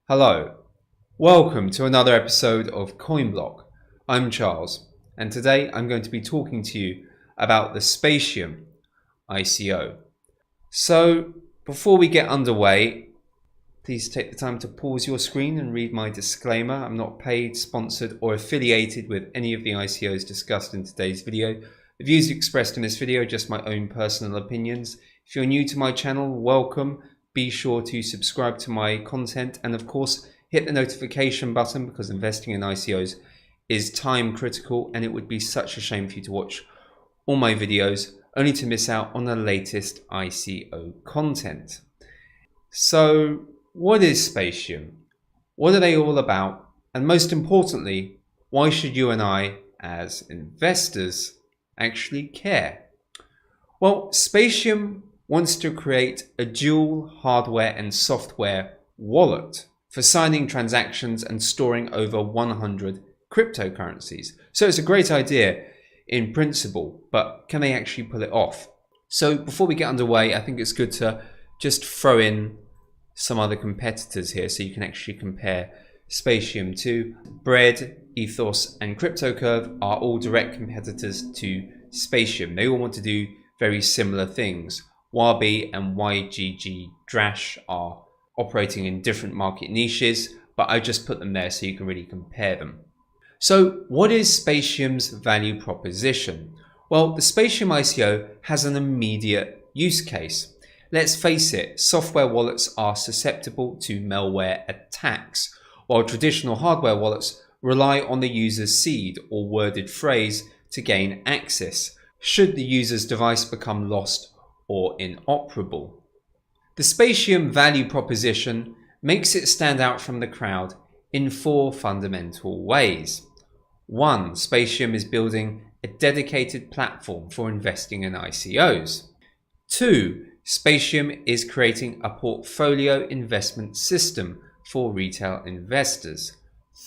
Hello, welcome to another episode of CoinBlock. I'm Charles, and today I'm going to be talking to you about the Spatium ICO. So, before we get underway, please take the time to pause your screen and read my disclaimer. I'm not paid, sponsored, or affiliated with any of the ICOs discussed in today's video. The views expressed in this video are just my own personal opinions. If you're new to my channel, welcome. Be sure to subscribe to my content and of course hit the notification button because investing in ICOs is time critical and it would be such a shame for you to watch all my videos only to miss out on the latest ICO content. So what is Spatium? What are they all about? And most importantly, why should you and I as investors actually care? Well, Spatium wants to create a dual hardware and software wallet for signing transactions and storing over 100 cryptocurrencies. So it's a great idea in principle, but can they actually pull it off? So before we get underway, I think it's good to just throw in some other competitors here so you can actually compare Spatium to Bread, Ethos, and CryptoCurve are all direct competitors to Spatium. They all want to do very similar things. Wabi and YGG Drash are operating in different market niches, but I just put them there so you can really compare them. So what is Spatium's value proposition? Well, the Spatium ICO has an immediate use case. Let's face it, software wallets are susceptible to malware attacks, while traditional hardware wallets rely on the user's seed or worded phrase to gain access, should the user's device become lost or inoperable. The Spatium value proposition makes it stand out from the crowd in four fundamental ways. 1. Spatium is building a dedicated platform for investing in ICOs. 2. Spatium is creating a portfolio investment system for retail investors.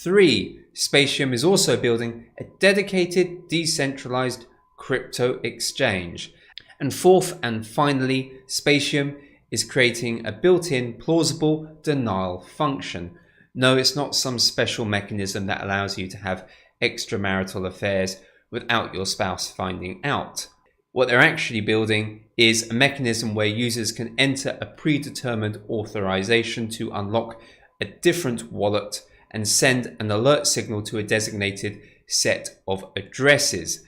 3. Spatium is also building a dedicated decentralized crypto exchange. And 4th and finally, Spatium is creating a built-in plausible denial function. No, it's not some special mechanism that allows you to have extramarital affairs without your spouse finding out. What they're actually building is a mechanism where users can enter a predetermined authorization to unlock a different wallet and send an alert signal to a designated set of addresses.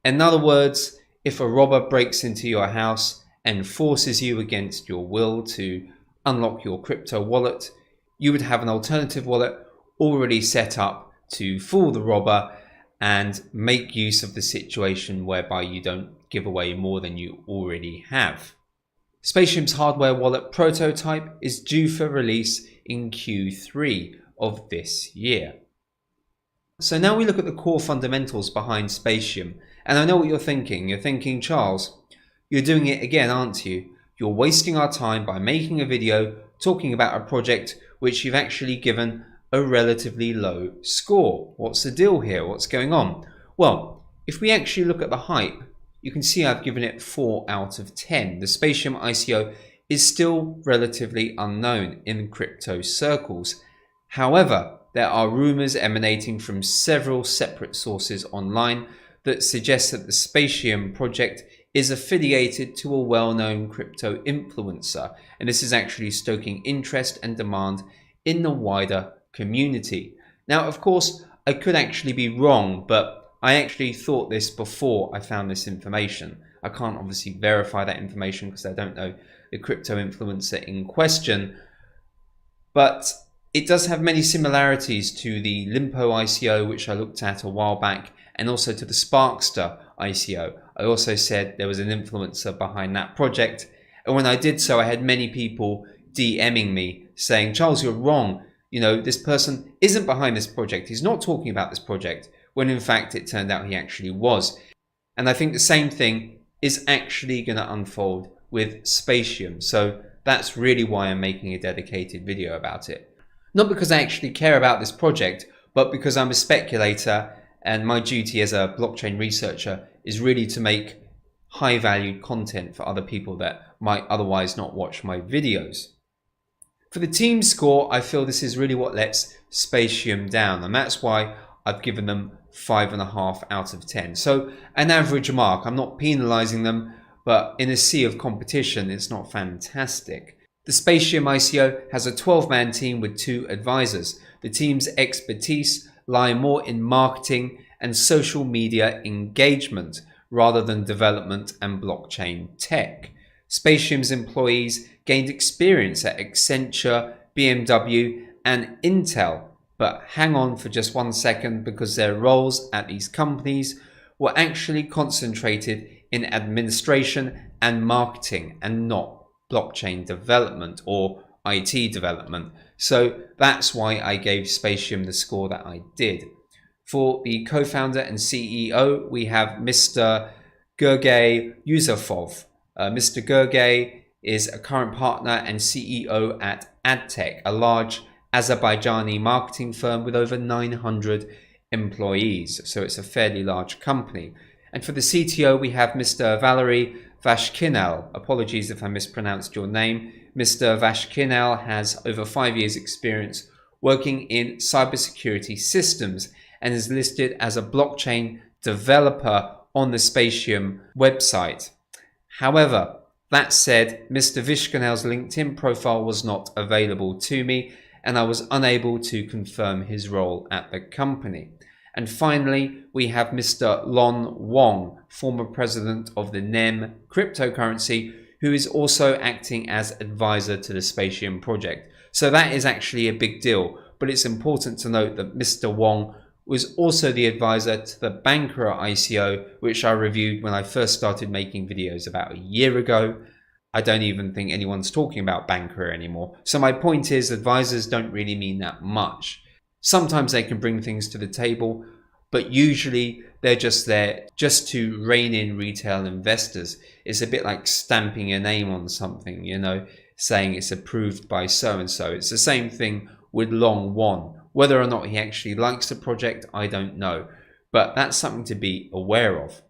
In other words, if a robber breaks into your house and forces you against your will to unlock your crypto wallet, you would have an alternative wallet already set up to fool the robber and make use of the situation whereby you don't give away more than you already have. Spatium's hardware wallet prototype is due for release in Q3 of this year. So now we look at the core fundamentals behind Spatium. And I know what you're thinking. You're thinking, Charles, you're doing it again, aren't you? You're wasting our time by making a video talking about a project which you've actually given a relatively low score. What's the deal here? What's going on? Well, if we actually look at the hype, you can see I've given it 4 out of 10. The Spatium ICO is still relatively unknown in crypto circles. However, there are rumors emanating from several separate sources online that suggest that the Spatium project is affiliated to a well-known crypto influencer, and this is actually stoking interest and demand in the wider community. Now, of course, I could actually be wrong, but I actually thought this before I found this information. I can't obviously verify that information because I don't know the crypto influencer in question, but it does have many similarities to the Limpo ICO, which I looked at a while back, and also to the Sparkster ICO. I also said there was an influencer behind that project. And when I did so, I had many people DMing me saying, Charles, you're wrong. You know, this person isn't behind this project. He's not talking about this project, when in fact it turned out he actually was. And I think the same thing is actually going to unfold with Spatium. So that's really why I'm making a dedicated video about it. Not because I actually care about this project, but because I'm a speculator and my duty as a blockchain researcher is really to make high valued content for other people that might otherwise not watch my videos. For the team score, I feel this is really what lets Spatium down, and that's why I've given them 5.5 out of 10. So an average mark. I'm not penalizing them, but in a sea of competition, it's not fantastic. The Spatium ICO has a 12-man team with 2 advisors. The team's expertise lie more in marketing and social media engagement rather than development and blockchain tech. Spatium's employees gained experience at Accenture, BMW, and Intel, but hang on for just 1 second, because their roles at these companies were actually concentrated in administration and marketing and not blockchain development or IT development. So that's why I gave Spatium the score that I did. For the co-founder and CEO, we have Mr. Gergely Yusufov. Mr. Gergely is a current partner and CEO at AdTech, a large Azerbaijani marketing firm with over 900 employees. So it's a fairly large company. And for the CTO, we have Mr. Valery Vashkinel. Apologies if I mispronounced your name. Mr. Vashkinel has over 5 years experience working in cybersecurity systems and is listed as a blockchain developer on the Spatium website. However, that said, Mr. Vashkinel's LinkedIn profile was not available to me, and I was unable to confirm his role at the company. And finally, we have Mr. Lon Wong, former president of the NEM cryptocurrency, who is also acting as advisor to the Spatium project. So that is actually a big deal, but it's important to note that Mr. Wong was also the advisor to the Bankera ICO, which I reviewed when I first started making videos about a year ago. I don't even think anyone's talking about Bankera anymore. So my point is, advisors don't really mean that much. Sometimes they can bring things to the table, but usually they're just there just to rein in retail investors. It's a bit like stamping your name on something, you know, saying it's approved by so-and-so. It's the same thing with Long Won. Whether or not he actually likes the project, I don't know, but that's something to be aware of.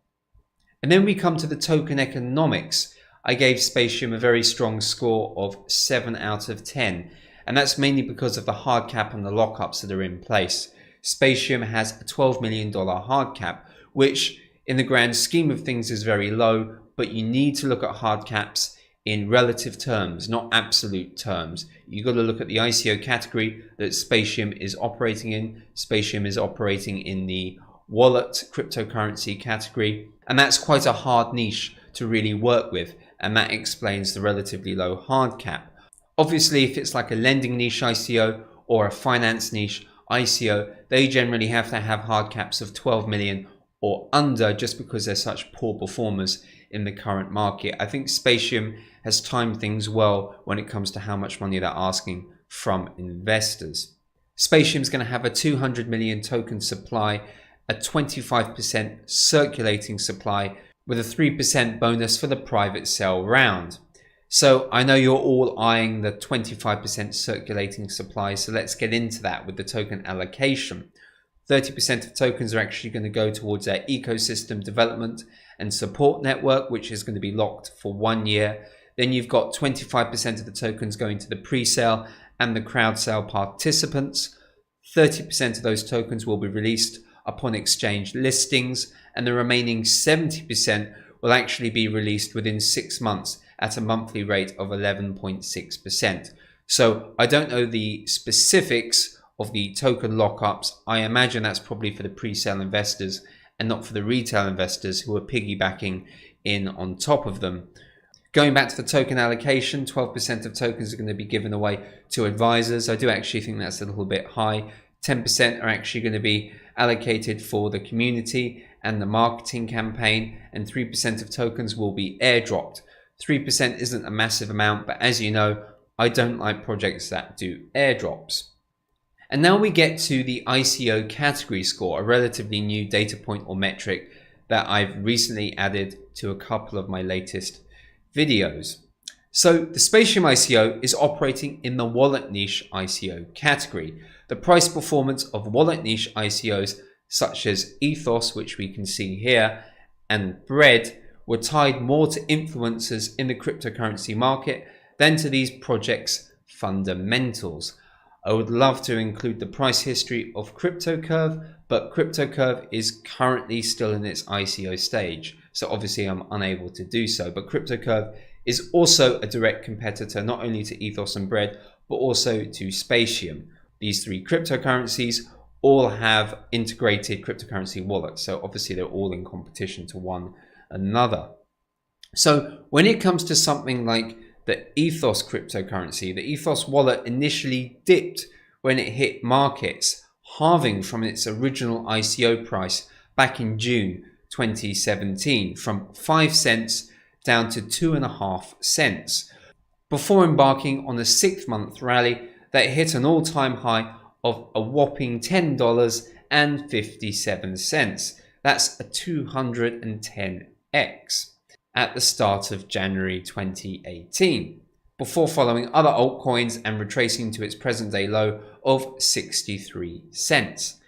And then we come to the token economics. I gave Spatium a very strong score of 7 out of 10, and that's mainly because of the hard cap and the lockups that are in place. Spatium has a $12 million hard cap, which in the grand scheme of things is very low, but you need to look at hard caps in relative terms, not absolute terms. You've got to look at the ICO category that Spatium is operating in. Spatium is operating in the wallet cryptocurrency category, and that's quite a hard niche to really work with, and that explains the relatively low hard cap. Obviously, if it's like a lending niche ICO or a finance niche ICO, they generally have to have hard caps of 12 million or under, just because they're such poor performers in the current market. I think Spatium has timed things well when it comes to how much money they're asking from investors. Spatium is going to have a 200 million token supply, a 25% circulating supply with a 3% bonus for the private sale round. So I know you're all eyeing the 25% circulating supply, so let's get into that with the token allocation. 30% of tokens are actually going to go towards their ecosystem development and support network, which is going to be locked for 1 year. Then you've got 25% of the tokens going to the pre-sale and the crowd sale participants. 30% of those tokens will be released upon exchange listings, and the remaining 70% will actually be released within 6 months at a monthly rate of 11.6%. So I don't know the specifics of the token lockups. I imagine that's probably for the pre-sale investors and not for the retail investors who are piggybacking in on top of them. Going back to the token allocation, 12% of tokens are going to be given away to advisors. I do actually think that's a little bit high. 10% are actually going to be allocated for the community and the marketing campaign, and 3% of tokens will be airdropped. 3% isn't a massive amount, but as you know, I don't like projects that do airdrops. And now we get to the ICO category score, a relatively new data point or metric that I've recently added to a couple of my latest videos. So the Spatium ICO is operating in the wallet niche ICO category. The price performance of wallet niche ICOs such as Ethos, which we can see here, and Bread were tied more to influencers in the cryptocurrency market than to these projects fundamentals. I would love to include the price history of CryptoCurve, but CryptoCurve is currently still in its ICO stage, so obviously I'm unable to do so. But CryptoCurve is also a direct competitor not only to Ethos and Bread, but also to Spatium. These three cryptocurrencies all have integrated cryptocurrency wallets, so obviously they're all in competition to one another. So when it comes to something like the Ethos cryptocurrency, the Ethos wallet initially dipped when it hit markets, halving from its original ICO price back in June 2017 from 5 cents down to 2.5 cents, before embarking on a 6-month rally that hit an all-time high of a whopping $10.57. That's a 210x at the start of January 2018, before following other altcoins and retracing to its present day low of 63 cents.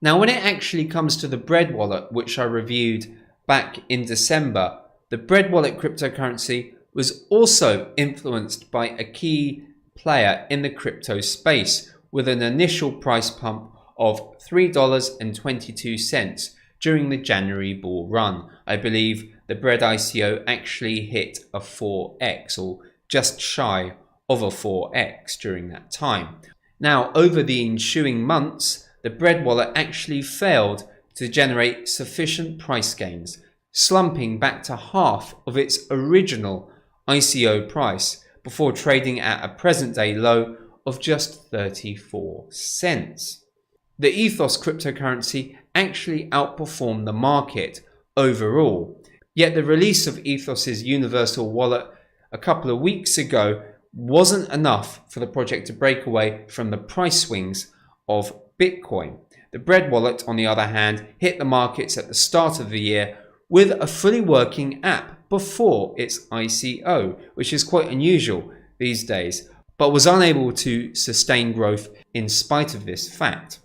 Now, when it actually comes to the Bread wallet, which I reviewed back in December, the Bread wallet cryptocurrency was also influenced by a key player in the crypto space with an initial price pump of $3.22 during the January bull run. I believe the Bread ICO actually hit a 4x, or just shy of a 4x during that time. Now, over the ensuing months, the Bread wallet actually failed to generate sufficient price gains, slumping back to half of its original ICO price before trading at a present day low of just 34 cents. The Ethos cryptocurrency actually outperformed the market overall, yet the release of Ethos's universal wallet a couple of weeks ago wasn't enough for the project to break away from the price swings of Bitcoin. The Bread wallet, on the other hand, hit the markets at the start of the year with a fully working app before its ICO, which is quite unusual these days, but was unable to sustain growth in spite of this fact.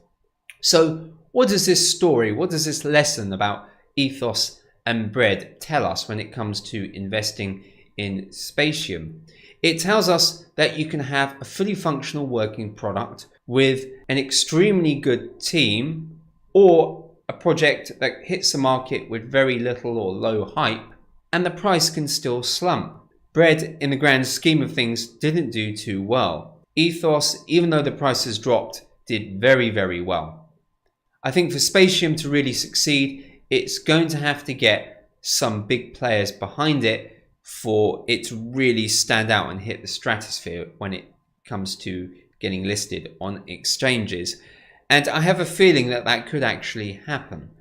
So what does this story, what does this lesson about Ethos and Bread tell us when it comes to investing in Spatium? It tells us that you can have a fully functional working product with an extremely good team, or a project that hits the market with very little or low hype, and the price can still slump. Bread, in the grand scheme of things, didn't do too well. Ethos, even though the price has dropped, did very, very well. I think for Spatium to really succeed, it's going to have to get some big players behind it for it to really stand out and hit the stratosphere when it comes to getting listed on exchanges. And I have a feeling that that could actually happen.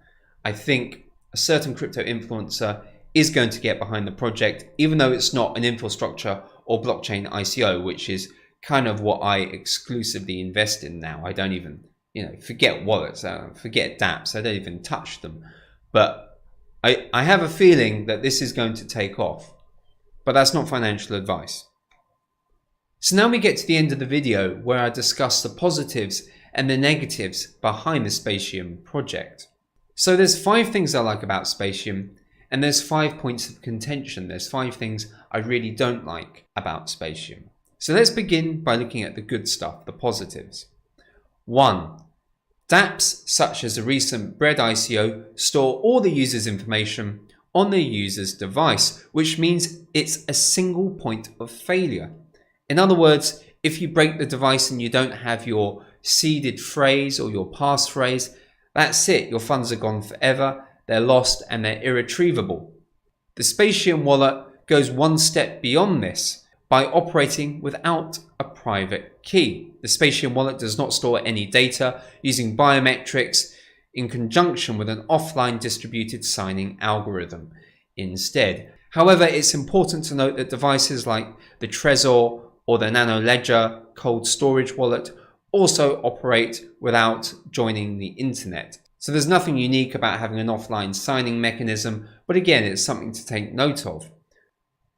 I think a certain crypto influencer is going to get behind the project, even though it's not an infrastructure or blockchain ICO, which is kind of what I exclusively invest in now. I don't even, forget wallets, forget dApps, I don't even touch them. But I have a feeling that this is going to take off, but that's not financial advice. So now we get to the end of the video where I discuss the positives and the negatives behind the Spatium project. So there's 5 things I like about Spatium, and there's 5 points of contention. There's 5 things I really don't like about Spatium. So let's begin by looking at the good stuff, the positives. 1. dApps such as the recent Bread ICO store all the user's information on the user's device, which means it's a single point of failure. In other words, if you break the device and you don't have your seeded phrase or your passphrase, that's it, your funds are gone forever, they're lost and they're irretrievable. The Spatium wallet goes one step beyond this by operating without a private key. The Spatium wallet does not store any data, using biometrics in conjunction with an offline distributed signing algorithm instead. However, it's important to note that devices like the Trezor or the Nano Ledger cold storage wallet also operate without joining the internet. So there's nothing unique about having an offline signing mechanism, but again, it's something to take note of.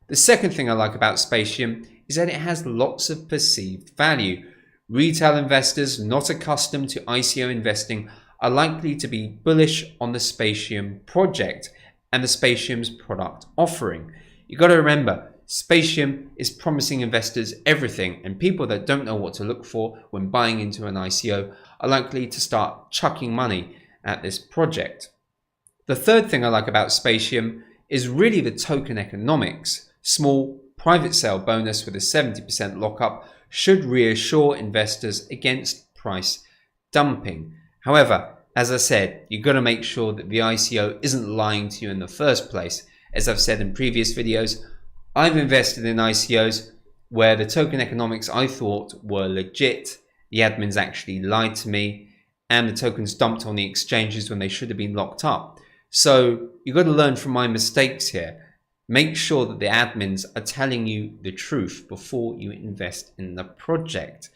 The second thing I like about Spatium is that it has lots of perceived value. Retail investors not accustomed to ICO investing are likely to be bullish on the Spatium project and the Spatium's product offering. You've got to remember, Spatium is promising investors everything, and people that don't know what to look for when buying into an ICO are likely to start chucking money at this project. The third thing I like about Spatium is really the token economics. Small private sale bonus with a 70% lockup should reassure investors against price dumping. However, as I said, you've got to make sure that the ICO isn't lying to you in the first place. As I've said in previous videos, I've invested in ICOs where the token economics I thought were legit, the admins actually lied to me, and the tokens dumped on the exchanges when they should have been locked up. So you've got to learn from my mistakes here. Make sure that the admins are telling you the truth before you invest in the project.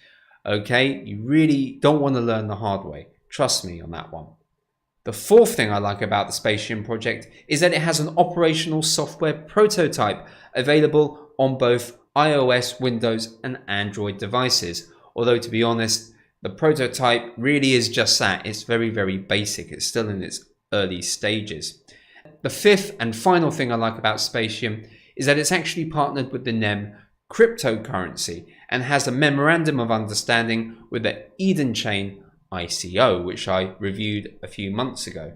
Okay, you really don't want to learn the hard way. Trust me on that one. The fourth thing I like about the Spatium project is that it has an operational software prototype available on both iOS, Windows, and Android devices. Although, to be honest, the prototype really is just that. It's very, very basic. It's still in its early stages. The fifth and final thing I like about Spatium is that it's actually partnered with the NEM cryptocurrency and has a memorandum of understanding with the Eden Chain ICO, which I reviewed a few months ago.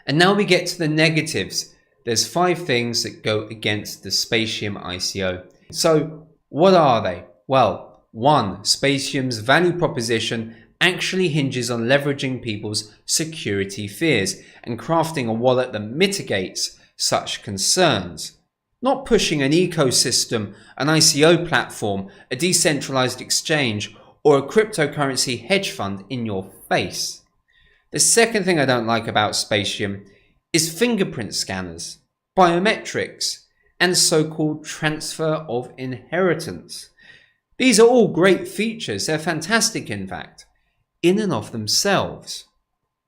And now we get to the negatives. There's 5 things that go against the Spatium ICO. So what are they? Well, 1. Spatium's value proposition actually hinges on leveraging people's security fears and crafting a wallet that mitigates such concerns. Not pushing an ecosystem, an ICO platform, a decentralized exchange, or a cryptocurrency hedge fund in your face. The second thing I don't like about Spatium is fingerprint scanners, biometrics, and so-called transfer of inheritance. These are all great features, they're fantastic in fact, in and of themselves.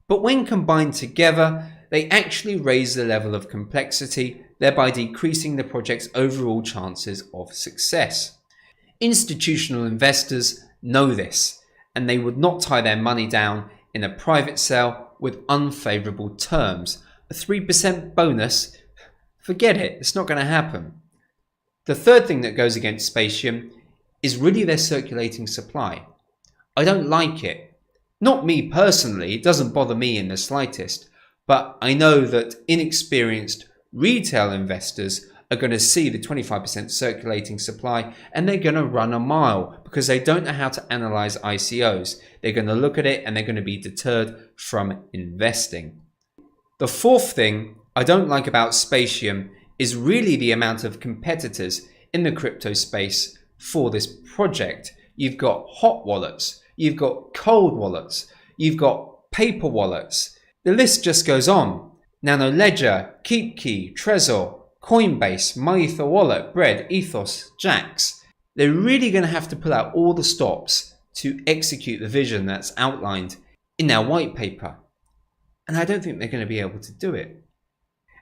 But when combined together, they actually raise the level of complexity, thereby decreasing the project's overall chances of success. Institutional investors know this, and they would not tie their money down in a private sale with unfavorable terms. A 3% bonus, forget it, it's not going to happen. The third thing that goes against Spatium is really their circulating supply. I don't like it. Not me personally, it doesn't bother me in the slightest, but I know that inexperienced retail investors are going to see the 25% circulating supply and they're going to run a mile because they don't know how to analyze ICOs. They're going to look at it and they're going to be deterred from investing. The fourth thing I don't like about Spatium is really the amount of competitors in the crypto space for this project. You've got hot wallets, you've got cold wallets, you've got paper wallets. The list just goes on. Nano Ledger, KeepKey, Trezor, Coinbase, MyEtherWallet, Bread, Ethos, Jax. They're really going to have to pull out all the stops to execute the vision that's outlined in their white paper. And I don't think they're going to be able to do it.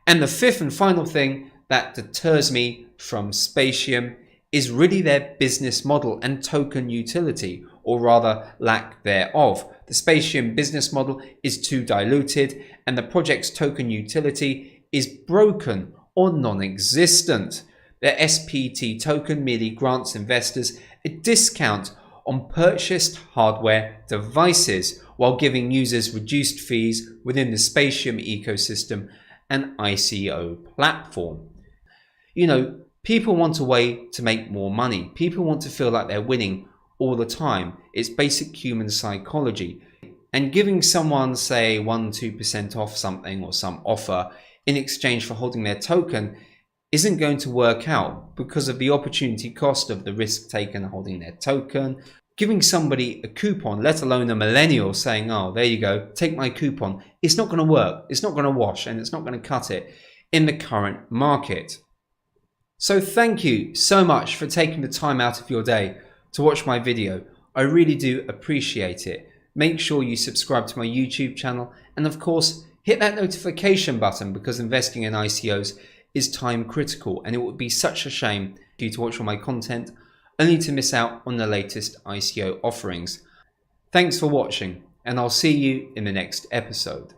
And the fifth and final thing that deters me from Spatium is really their business model and token utility, or rather lack thereof. The Spatium business model is too diluted and the project's token utility is broken or non-existent. Their SPT token merely grants investors a discount on purchased hardware devices while giving users reduced fees within the Spatium ecosystem and ICO platform. You know, people want a way to make more money. People want to feel like they're winning all the time. It's basic human psychology. And giving someone, say, 1-2% off something or some offer in exchange for holding their token isn't going to work out because of the opportunity cost of the risk taken holding their token. Giving somebody a coupon, let alone a millennial saying, oh, there you go, take my coupon, it's not going to work, it's not going to wash, and it's not going to cut it in the current market. So thank you so much for taking the time out of your day to watch my video. I really do appreciate it. Make sure you subscribe to my YouTube channel and of course hit that notification button because investing in ICOs is time critical and it would be such a shame for you to watch all my content only to miss out on the latest ICO offerings. Thanks for watching and I'll see you in the next episode.